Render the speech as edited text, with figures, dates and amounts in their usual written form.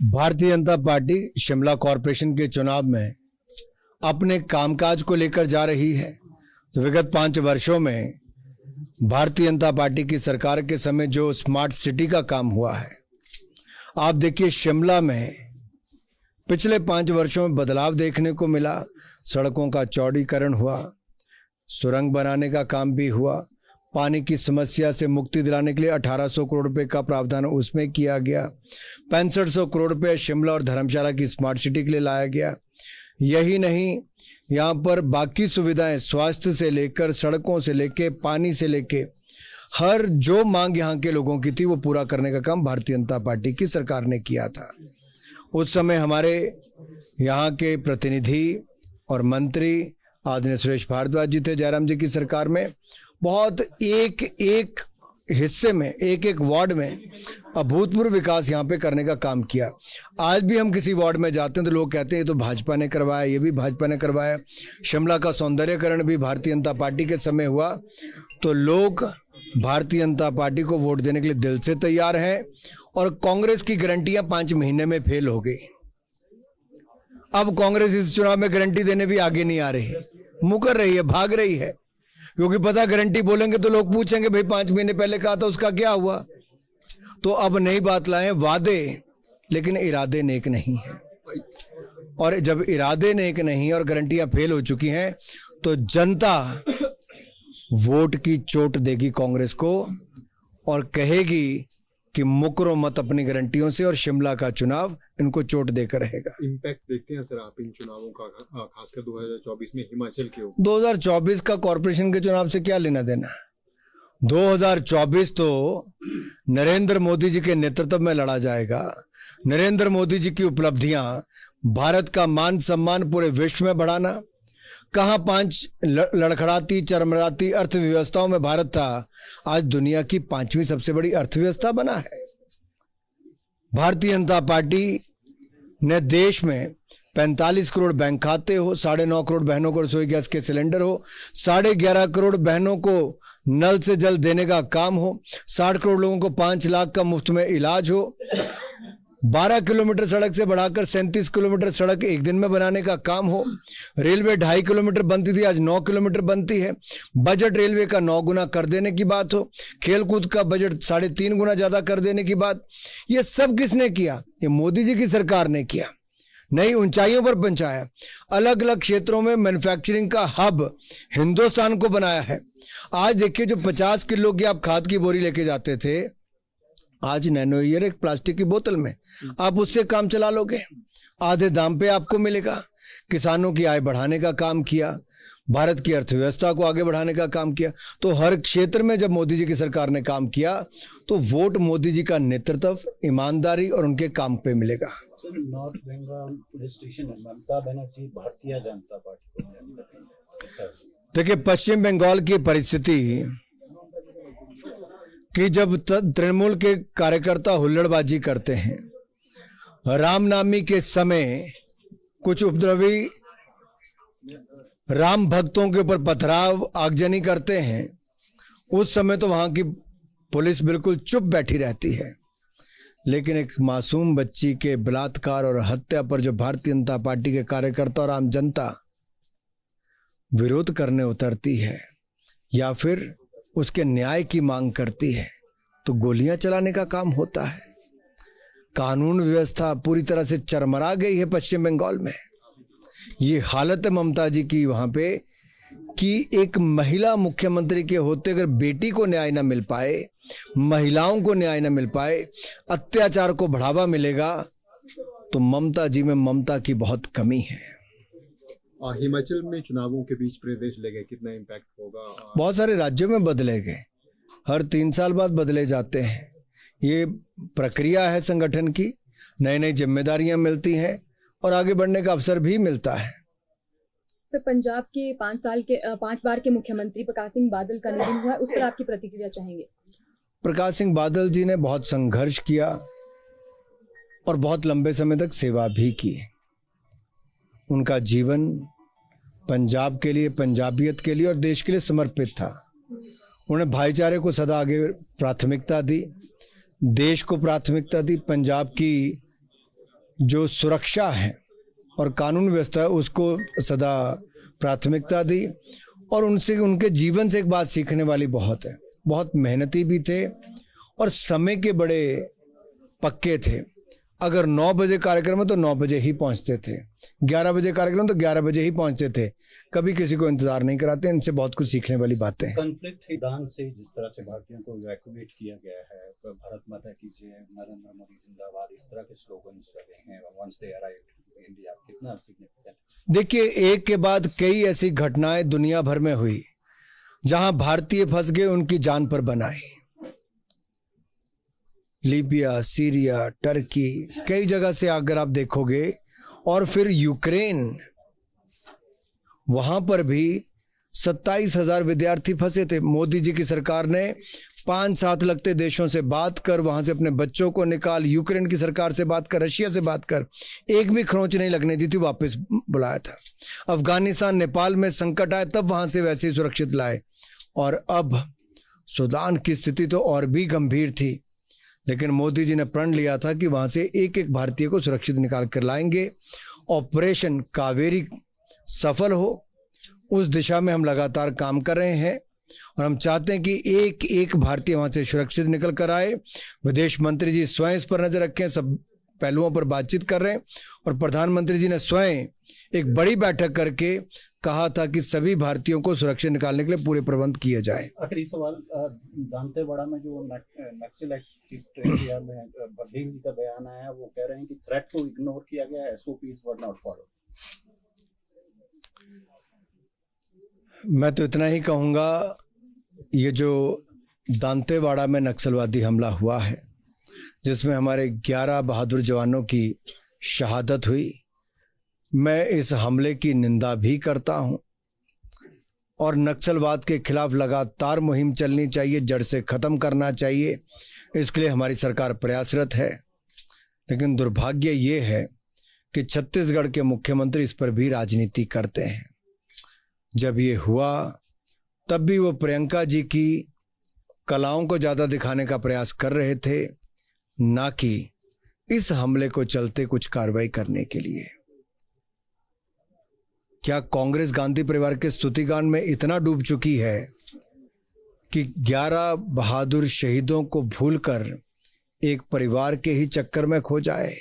Bharatiya Janata party Shimla corporation के चुनाव में अपने कामकाज को लेकर जा रही है। तो विगत 5 वर्षों में भारतीय जनता पार्टी की सरकार के समय जो स्मार्ट सिटी का काम हुआ है, आप देखिए शिमला में पिछले 5 वर्षों में बदलाव देखने को मिला। सड़कों का चौड़ीकरण हुआ, सुरंग बनाने का काम भी हुआ, पानी की समस्या से मुक्ति दिलाने के लिए 1800 करोड़ रुपए का प्रावधान उसमें किया गया, 6500 करोड़ रुपए शिमला और धर्मशाला की स्मार्ट सिटी के लिए लाया गया। यही नहीं, यहाँ पर बाकी सुविधाएं स्वास्थ्य से लेकर सड़कों से लेकर पानी से लेकर हर जो मांग यहाँ के लोगों की थी वो पूरा करने का काम भारतीय जनता पार्टी की सरकार ने किया था। उस समय हमारे यहाँ के प्रतिनिधि और मंत्री आदरणीय सुरेश भारद्वाज जी थे जयराम जी की सरकार में। बहुत एक एक हिस्से में एक एक वार्ड में अभूतपूर्व विकास यहाँ पे करने का काम किया। आज भी हम किसी वार्ड में जाते हैं तो लोग कहते हैं ये तो भाजपा ने करवाया, ये भी भाजपा ने करवाया। शिमला का सौंदर्यकरण भी भारतीय जनता पार्टी के समय हुआ। तो लोग भारतीय जनता पार्टी को वोट देने के लिए दिल से तैयार हैं। और कांग्रेस की गारंटियां 5 महीने में फेल हो गई। अब कांग्रेस इस चुनाव में गारंटी देने भी आगे नहीं आ रही, मुकर रही है, भाग रही है, क्योंकि पता गारंटी बोलेंगे तो लोग पूछेंगे भाई 5 महीने पहले कहा था उसका क्या हुआ। तो अब नई बात लाए, वादे लेकिन इरादे नेक नहीं है। और जब इरादे नेक नहीं और गारंटियां फेल हो चुकी हैं तो जनता वोट की चोट देगी कांग्रेस को और कहेगी कि मुकरो मत अपनी गारंटियों से, और शिमला का चुनाव इनको चोट देकर रहेगा। इम्पैक्ट देखते हैं सर आप इन चुनावों का, खासकर 2024 में हिमाचल के ऊपर। 2024 का कॉरपोरेशन के चुनाव से क्या लेना देना। 2024 तो नरेंद्र मोदी जी के नेतृत्व में लड़ा जाएगा। नरेंद्र मोदी जी की उपलब्धियां, भारत का मान सम्मान पूरे विश्व में बढ़ाना। कहां 5 लड़खड़ाती चरमराती अर्थव्यवस्थाओं में भारत था, आज दुनिया की 5वीं सबसे बड़ी अर्थव्यवस्था बना है। भारतीय जनता पार्टी ने देश में 45 करोड़ बैंक खाते हो, 9.5 करोड़ बहनों को रसोई गैस के सिलेंडर हो, 11.5 करोड़ बहनों को नल से जल देने का काम हो, 60 करोड़ लोगों को 5 लाख का मुफ्त में इलाज हो, 12 किलोमीटर सड़क से बढ़ाकर 37 किलोमीटर सड़क एक दिन में बनाने का काम हो, रेलवे 2.5 किलोमीटर बनती थी आज 9 किलोमीटर बनती है, बजट रेलवे का 9 गुना कर देने की बात हो, खेलकूद का बजट 3.5 गुना ज्यादा कर देने की बात। ये सब किसने किया? ये मोदी जी की सरकार ने किया। नई ऊंचाइयों पर पहुंचाया, अलग अलग क्षेत्रों में मैन्युफैक्चरिंग का हब हिंदुस्तान को बनाया है। आज देखिए, जो 50 किलो की आप खाद की बोरी लेके जाते थे, आज नैनो ईयर एक प्लास्टिक की बोतल में आप उससे काम चला लोगे, आधे दाम पे आपको मिलेगा। किसानों की आय बढ़ाने का काम किया, भारत की अर्थव्यवस्था को आगे बढ़ाने का काम किया। तो हर क्षेत्र में जब मोदी जी की सरकार ने काम किया तो वोट मोदी जी का नेतृत्व, ईमानदारी और उनके काम पे मिलेगा। नॉर्थ बंगाल पुलिस स्टेशन है, ममता बनर्जी भारतीय जनता पार्टी को। देखिए, पश्चिम बंगाल की परिस्थिति कि जब तृणमूल के कार्यकर्ता हुल्लड़बाजी करते हैं, रामनवमी के समय कुछ उपद्रवी राम भक्तों के ऊपर पथराव आगजनी करते हैं, उस समय तो वहां की पुलिस बिल्कुल चुप बैठी रहती है। लेकिन एक मासूम बच्ची के बलात्कार और हत्या पर जो भारतीय जनता पार्टी के कार्यकर्ता और आम जनता विरोध करने उतरती है या फिर उसके न्याय की मांग करती है, तो गोलियां चलाने का काम होता है। कानून व्यवस्था पूरी तरह से चरमरा गई है पश्चिम बंगाल में। ये हालत है ममता जी की वहां पे कि एक महिला मुख्यमंत्री के होते अगर बेटी को न्याय ना मिल पाए, महिलाओं को न्याय ना मिल पाए, अत्याचार को बढ़ावा मिलेगा, तो ममता जी में ममता की बहुत कमी है। हिमाचल में चुनावों के बीच प्रदेश ले गए, कितना इम्पैक्ट होगा? बहुत सारे राज्यों में बदले गए, हर 3 साल बाद बदले जाते हैं। ये प्रक्रिया है संगठन की, नई नई जिम्मेदारियां मिलती हैं और आगे बढ़ने का अवसर भी मिलता है। सर, पंजाब के 5 बार के मुख्यमंत्री प्रकाश सिंह बादल का निधन हुआ है, उस पर आपकी प्रतिक्रिया चाहेंगे? प्रकाश सिंह बादल जी ने बहुत संघर्ष किया और बहुत लंबे समय तक सेवा भी की। उनका जीवन पंजाब के लिए, पंजाबियत के लिए और देश के लिए समर्पित था। उन्होंने भाईचारे को सदा आगे प्राथमिकता दी, देश को प्राथमिकता दी। पंजाब की जो सुरक्षा है और कानून व्यवस्था है उसको सदा प्राथमिकता दी। और उनसे, उनके जीवन से एक बात सीखने वाली बहुत है। बहुत मेहनती भी थे और समय के बड़े पक्के थे। अगर 9 बजे कार्यक्रम है तो 9 बजे ही पहुंचते थे, 11 बजे कार्यक्रम तो 11 बजे ही पहुंचते थे, कभी किसी को इंतजार नहीं कराते। इनसे बहुत कुछ सीखने वाली बातें हैं। कॉन्फ्लिक्ट मैदान से जिस तरह से भारतीयों को इवैक्यूएट किया गया है, भारत माता की जय, नरेंद्र मोदी जिंदाबाद, इस तरह के स्लोगन्स लगे हैं वंस दे अराइव्ड इंडिया, कितना सिग्निफिकेंट? देखिए, एक के बाद कई ऐसी घटनाएं दुनिया भर में हुई जहां भारतीय फंस गए, उनकी जान पर बनाई। लीबिया, सीरिया, टर्की, कई जगह से अगर आप देखोगे, और फिर यूक्रेन, वहां पर भी 27,000 विद्यार्थी फंसे थे। मोदी जी की सरकार ने 5-7 लगते देशों से बात कर, वहां से अपने बच्चों को निकाल, यूक्रेन की सरकार से बात कर, रशिया से बात कर, एक भी खरोंच नहीं लगने दी थी, वापस बुलाया था। अफगानिस्तान, नेपाल में संकट आए तब वहां से वैसे ही सुरक्षित लाए। और अब सूडान की स्थिति तो और भी गंभीर थी, लेकिन मोदी जी ने प्रण लिया था कि वहां से एक एक भारतीय को सुरक्षित निकाल कर लाएंगे। ऑपरेशन कावेरी सफल हो, उस दिशा में हम लगातार काम कर रहे हैं और हम चाहते हैं कि एक एक भारतीय वहां से सुरक्षित निकल कर आए। विदेश मंत्री जी स्वयं इस पर नजर रखें, सब पहलुओं पर बातचीत कर रहे हैं। और प्रधानमंत्री जी ने स्वयं एक बड़ी बैठक करके कहा था कि सभी भारतीयों को सुरक्षित निकालने के लिए पूरे प्रबंध किए जाए। आखिरी सवाल, दांतेवाड़ा में जो नक्सल एक्टिविटी में बघेल जी का बयान आया, वो कह रहे हैं कि थ्रेट को इग्नोर किया गया, एसओपीज वर नॉट फॉलोड। मैं तो इतना ही कहूँगा, ये जो दांतेवाड़ा में नक्सलवादी हमला हुआ है, जिसमें हमारे 11 बहादुर जवानों की शहादत हुई, मैं इस हमले की निंदा भी करता हूं। और नक्सलवाद के खिलाफ लगातार मुहिम चलनी चाहिए, जड़ से ख़त्म करना चाहिए, इसके लिए हमारी सरकार प्रयासरत है। लेकिन दुर्भाग्य ये है कि छत्तीसगढ़ के मुख्यमंत्री इस पर भी राजनीति करते हैं। जब ये हुआ तब भी वो प्रियंका जी की कलाओं को ज़्यादा दिखाने का प्रयास कर रहे थे, ना कि इस हमले को चलते कुछ कार्रवाई करने के लिए। क्या कांग्रेस गांधी परिवार के स्तुतिगान में इतना डूब चुकी है कि 11 बहादुर शहीदों को भूलकर एक परिवार के ही चक्कर में खो जाए?